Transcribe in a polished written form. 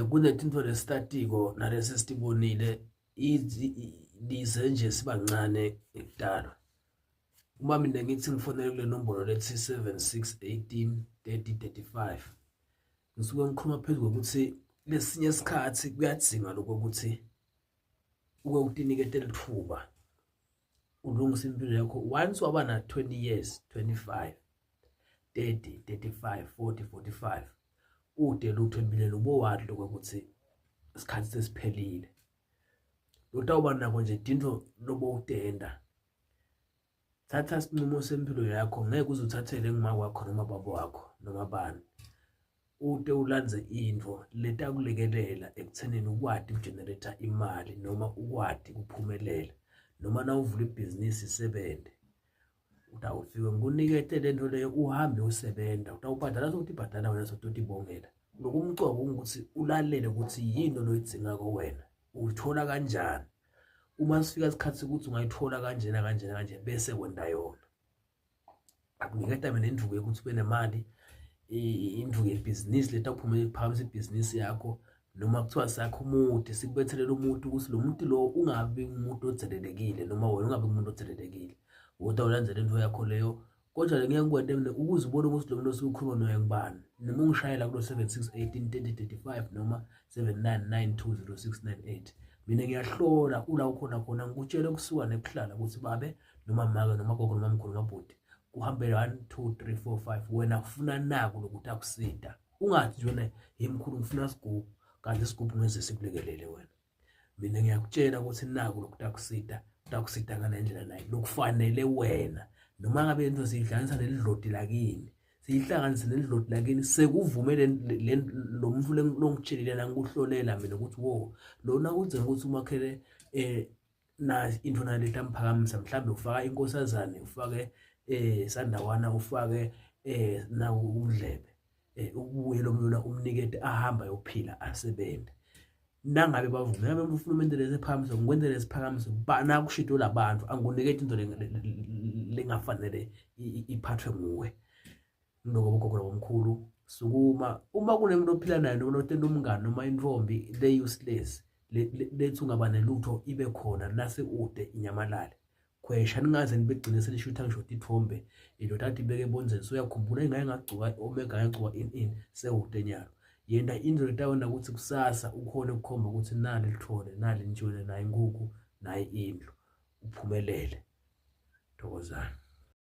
Kunetinto lesithatiko nalesi sitibonile lize nje sibancane ekudala. Uma mina ngithi ngifonele kule nombolo lethi 7618 3035 ngisuke ngikhuluma phezu kokuthi lesinye isikhathi kuyadzinga lokho ukuthi uke utiniketele ithuba ulungisa impilo yakho. Once waba na 20 years, 25, 30, 35, 40, 45 ude lutho empilweni ubowathi lokho ukuthi isikhathi sesiphelile. Utawuba nako nje dinto lobo utenda. Thatha isinqumo sempilo yakho, ngeke uze uthathele ngima kwakho noma baba wakho noma bani. Ute ulandze into letakulekelela ekuthenini ukwati ukugenerate imali noma ukwati ukuphumelela. Noma na uvula ibhizinisi isebenze, utawufika ngikunikete lento leyo uhambe usebenza, utawubhadala sokuthi ibhadala wena sokuthi ibongela. Lokumcoka ukuthi ulalele ukuthi yini onoyidzinga wena, uyithola kanjani. Uma sifika isikhathi ukuthi ungayithola kanjena kanjena kanje bese wenda yona. Akuniketa mina induku yokuthi ube nemali, induku yebhizinisi letawuphumelela ukuphakamisa ibhizinisi yakho. Noma kuthiwa sakho umuntu sikubethelela umuntu ukuthi lo muntu lo ungabi umuntu othelelekile noma wena ungabi umuntu othelelekile. Utawulandzela into yakho leyo. Kodwa ngeke ngikwente mina ukuze ubone ukuthi lo muntu osukhuluma naye ngibani. Noma ungishayela kulo 7618 3035 noma 79920698. Mina ngiyahlola ula ukhona khona ngikutshela kusuka nekuhlala ukuthi babe noma mama noma gogo noma mkhulu noma bhuti kuhambe 1 2 3 4 5 wena ufuna naku lokuthi akusida. Ungathi wena yemkhulu ngifuna isigubhu kanti isigubhu ngeze sikulekelele wena. Mina ngiyakutshela ukuthi naku lokuthi akusida, utakusida ngalendlela nayo lokufanele wena. Noma ngabe into siyihlanganisa nelidlodi lakini, siyihlanganise nelidlodi lakini sekuvumele lo muntu longitshelile ngikuhlolela mina ukuthi wo lona udze ukuthi umakhele na into naleta mphakamisa mhlambe ufaka inkosazane, ufake sandawana, ufake na uMdlebe, ubuye lo mlona umnikete ahamba yophila asebenze. Nangabe bavume ngabe ufuna umente lesiphakamiso ngikwente lesiphakamiso bana kushito labantu angunikete into lengafanele iphathwe nguwe. Ngoba gogo lomkhulu sukuma uma kunemuntu ophila naye noma utenda umngane noma intombi le useless lethi ungaba nelutho ibe khona nase ude inyamalale. Khwesha ningaze nibegcine selishutha ngisho ithombe indoda ibeke ebonzeni. So uyakhumbula engaye ngagcuka omega ngagcuka in sewude nyalo. Yenda indlela etawona ukuthi kusasa ukhona ukukhomba ukuthi nali lithole nali njule nayi inkukhu nayi indlu uphumelele. Thokozani.